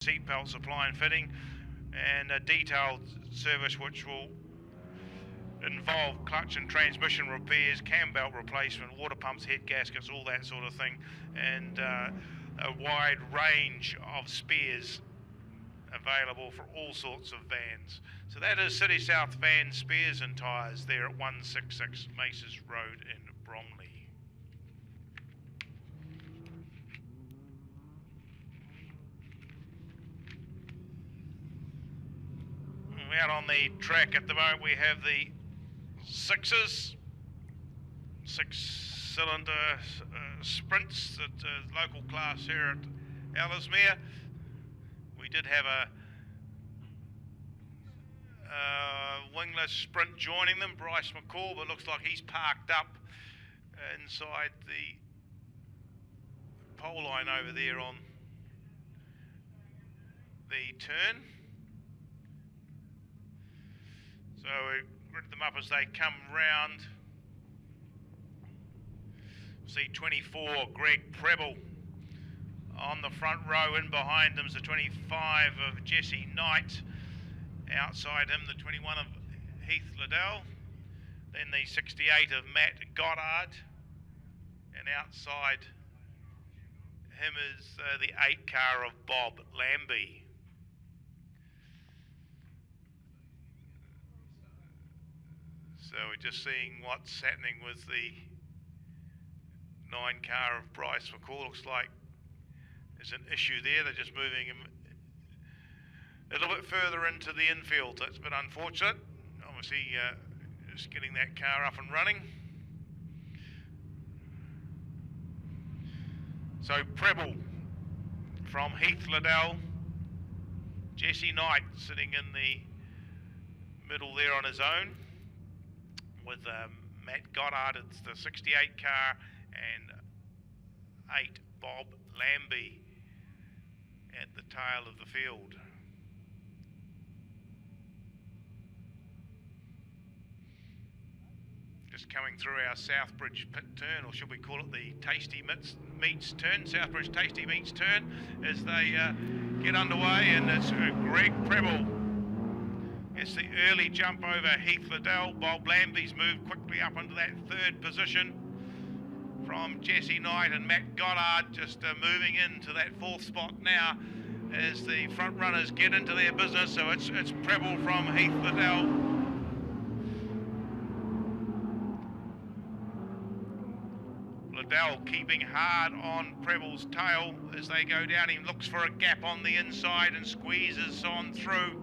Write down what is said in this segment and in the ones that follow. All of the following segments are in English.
seat belt supply and fitting, and a detailed service which will involve clutch and transmission repairs, cam belt replacement, water pumps, head gaskets, all that sort of thing, and a wide range of spares available for all sorts of vans. So that is City South Van Spares and Tyres there at 166 Maces Road in Bromley. Out on the track at the moment we have the sixes, 6-cylinder sprints at local class here at Ellesmere. We did have a wingless sprint joining them, Bryce McCall, but looks like he's parked up inside the pole line over there on the turn. So we grid them up as they come round. See 24, Greg Preble on the front row. In behind him is the 25 of Jesse Knight. Outside him, the 21 of Heath Liddell. Then the 68 of Matt Goddard. And outside him is the 8 car of Bob Lambie. So we're just seeing what's happening with the 9 car of Bryce McCall. Looks like there's an issue there. They're just moving him a little bit further into the infield. That's a bit unfortunate. Obviously, just getting that car up and running. So Preble from Heath Liddell. Jesse Knight sitting in the middle there on his own. With Matt Goddard, it's the 68 car, and 8 Bob Lambie at the tail of the field. Just coming through our Southbridge pit turn, or should we call it the Tasty Meats turn, Southbridge Tasty Meats turn, as they get underway, and it's Greg Preble. It's the early jump over Heath Liddell. Bob Lambie's moved quickly up into that 3rd position from Jesse Knight, and Matt Goddard just moving into that 4th spot now as the front runners get into their business. So it's Preble from Heath Liddell. Liddell keeping hard on Preble's tail as they go down. He looks for a gap on the inside and squeezes on through.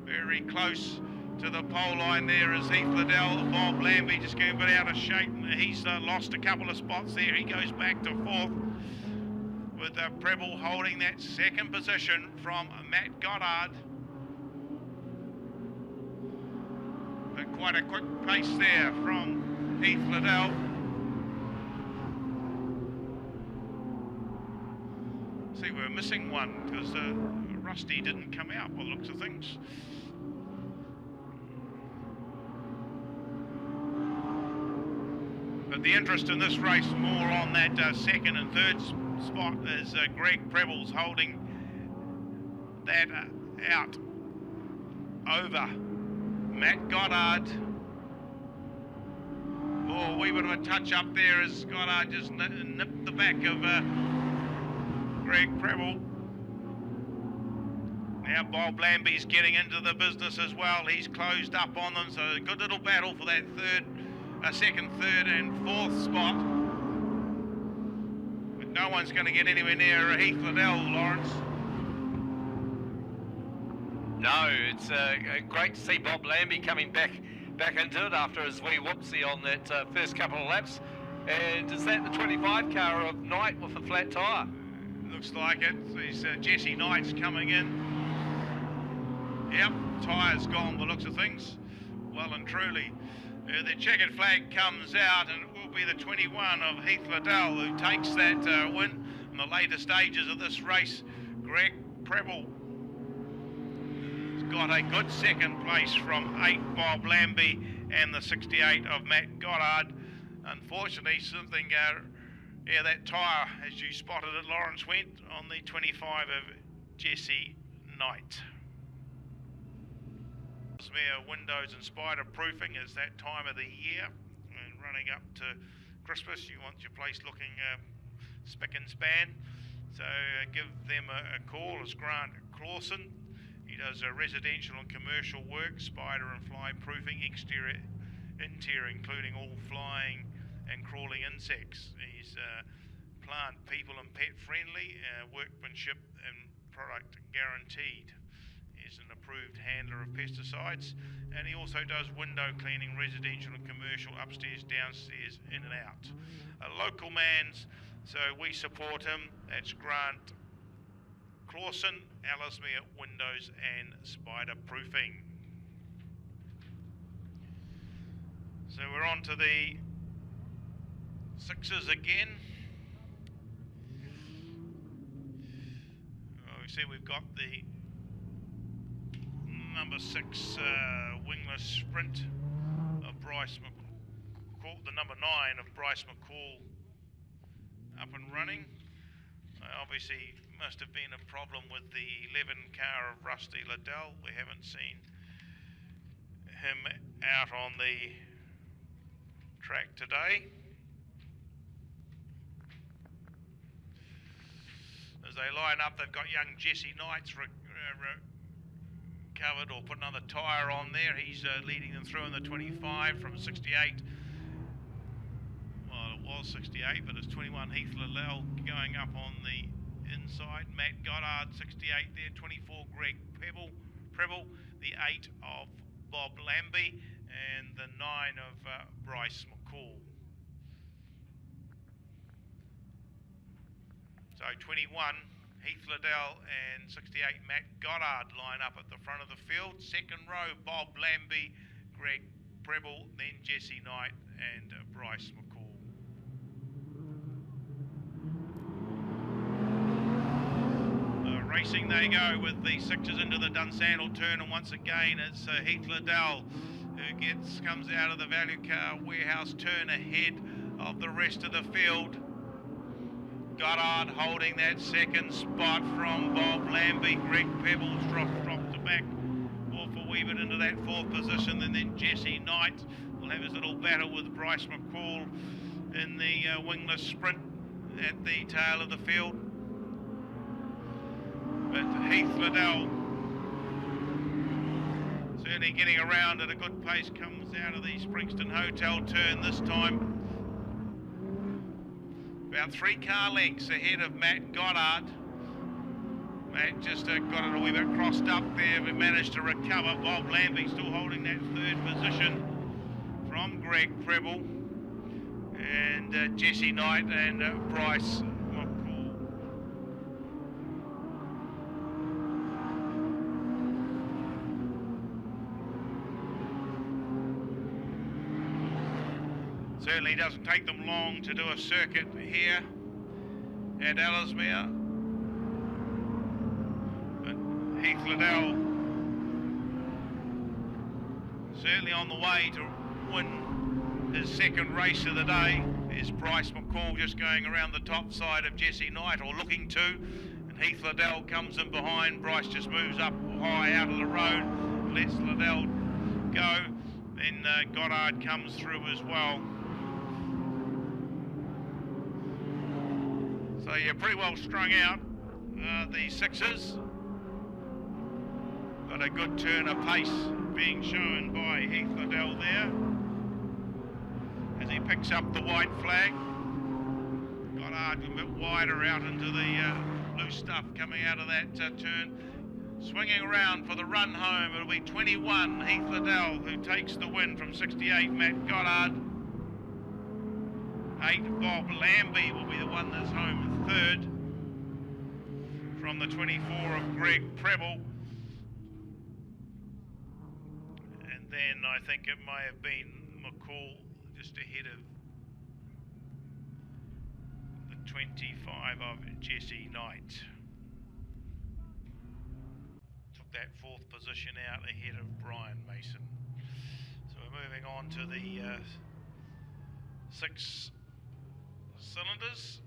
Very close to the pole line there is Heath Liddell. Bob Lambie just getting a bit out of shape. He's lost a couple of spots there. He goes back to 4th with Preble holding that 2nd position from Matt Goddard. But quite a quick pace there from Heath Liddell. See, we're missing one because Rusty didn't come out by the looks of things. But the interest in this race more on that 2nd and 3rd spot is Greg Preble's holding that out over Matt Goddard. Oh, a wee bit of a touch up there as Goddard just nipped the back of Greg Preble. Now Bob Lambie's getting into the business as well. He's closed up on them, so a good little battle for that 2nd, 3rd and 4th spot. But no one's going to get anywhere near Heath Liddell, Lawrence. No, it's great to see Bob Lambie coming back into it after his wee whoopsie on that first couple of laps. And is that the 25 car of Knight with a flat tyre? Looks like it. He's Jesse Knight's coming in. Yep, tyre's gone by the looks of things. Well and truly. The checkered flag comes out, and it will be the 21 of Heath Liddell who takes that win in the later stages of this race. Greg Preble has got a good 2nd place from 8 Bob Lambie and the 68 of Matt Goddard. Unfortunately, something, that tyre, as you spotted it, Lawrence, went on the 25 of Jesse Knight. Ellesmere windows and spider proofing is that time of the year, and running up to Christmas you want your place looking spick and span, so give them a call. It's Grant Clawson. He does residential and commercial work, spider and fly proofing, exterior, interior, including all flying and crawling insects. He's plant, people and pet friendly, workmanship and product guaranteed. He's an approved handler of pesticides, and he also does window cleaning, residential and commercial, upstairs, downstairs, in and out. A local man's, so we support him. That's Grant Clawson, Ellesmere Windows and Spider Proofing. So we're on to the sixes again. Well, we see we've got the number 6 wingless sprint of Bryce McCall, the number 9 of Bryce McCall up and running. Obviously must have been a problem with the 11 car of Rusty Liddell. We haven't seen him out on the track today. As they line up, they've got young Jesse Knight's covered or put another tyre on there. He's leading them through in the 25 from 68. Well, it was 68, but it's 21 Heath Liddell going up on the inside. Matt Goddard 68 there, 24 Greg Preble, the 8 of Bob Lambie, and the 9 of Bryce McCall. So 21 Heath Liddell and 68 Matt Goddard line up at the front of the field. Second row, Bob Lambie, Greg Preble, then Jesse Knight and Bryce McCall. Racing they go with the sixes into the Dunsandle turn, and once again it's Heath Liddell who comes out of the value car warehouse turn ahead of the rest of the field. Goddard holding that second spot from Bob Lambie. Greg Pebbles dropped back off a wee bit into that fourth position, and then Jesse Knight will have his little battle with Bryce McCall in the wingless sprint at the tail of the field. But Heath Liddell certainly getting around at a good pace, comes out of the Springston Hotel turn this time. About 3 car lengths ahead of Matt Goddard. Matt just got it a wee bit crossed up there, but managed to recover. Bob Lambie still holding that third position from Greg Preble. And Jesse Knight and Bryce McCall. Certainly doesn't take them long to do a circuit here at Ellesmere. But Heath Liddell certainly on the way to win his second race of the day. There's Bryce McCall just going around the top side of Jesse Knight, or looking to, and Heath Liddell comes in behind. Bryce just moves up high out of the road, lets Liddell go. Then Goddard comes through as well. So you're pretty well strung out, the sixes. Got a good turn of pace being shown by Heath Liddell there as he picks up the white flag. Goddard a bit wider out into the loose stuff coming out of that turn. Swinging around for the run home, it'll be 21 Heath Liddell who takes the win from 68 Matt Goddard. 8 Bob Lambie will be the one that's home third from the 24 of Greg Preble. And then I think it may have been McCall just ahead of the 25 of Jesse Knight. Took that fourth position out ahead of Brian Mason. So we're moving on to the 6 cylinders.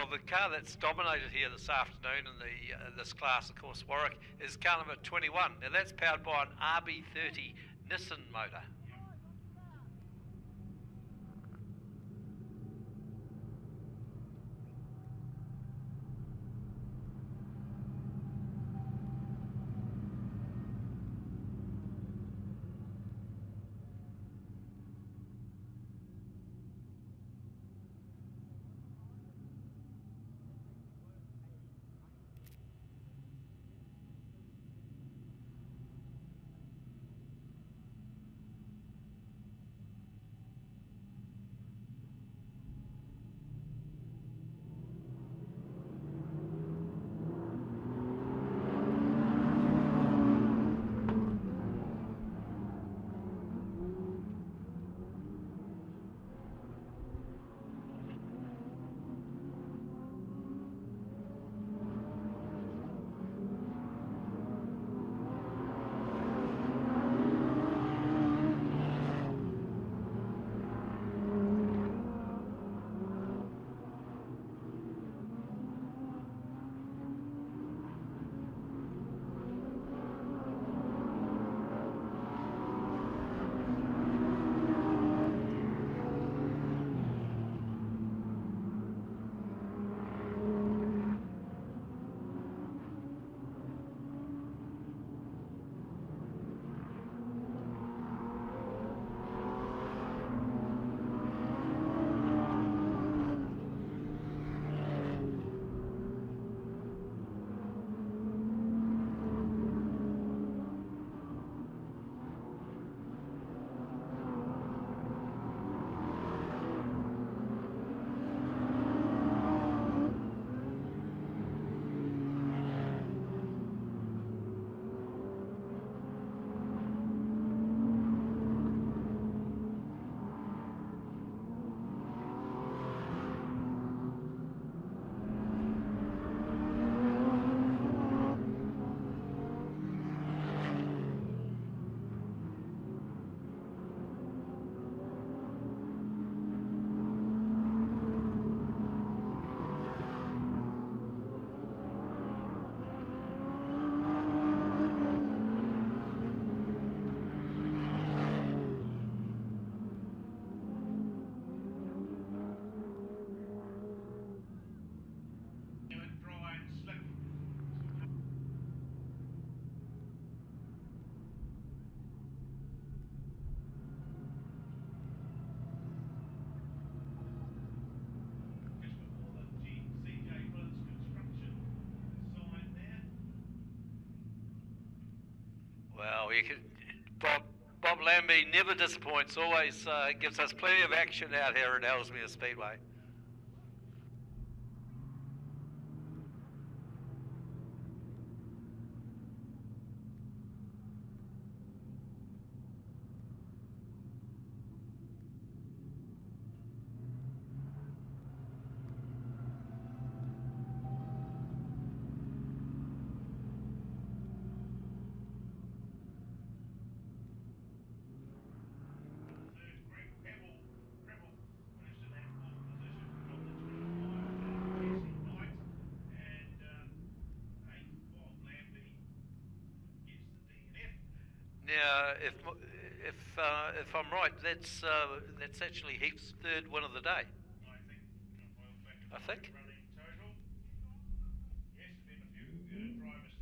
Well, the car that's dominated here this afternoon in this class, of course, Warwick, is car number 21. Now that's powered by an RB30 Nissan motor. Well, Bob Lambie never disappoints, always gives us plenty of action out here at Ellesmere Speedway. Now, if I'm right, that's actually Heath's third win of the day. I think. Yes, there's been a few drivers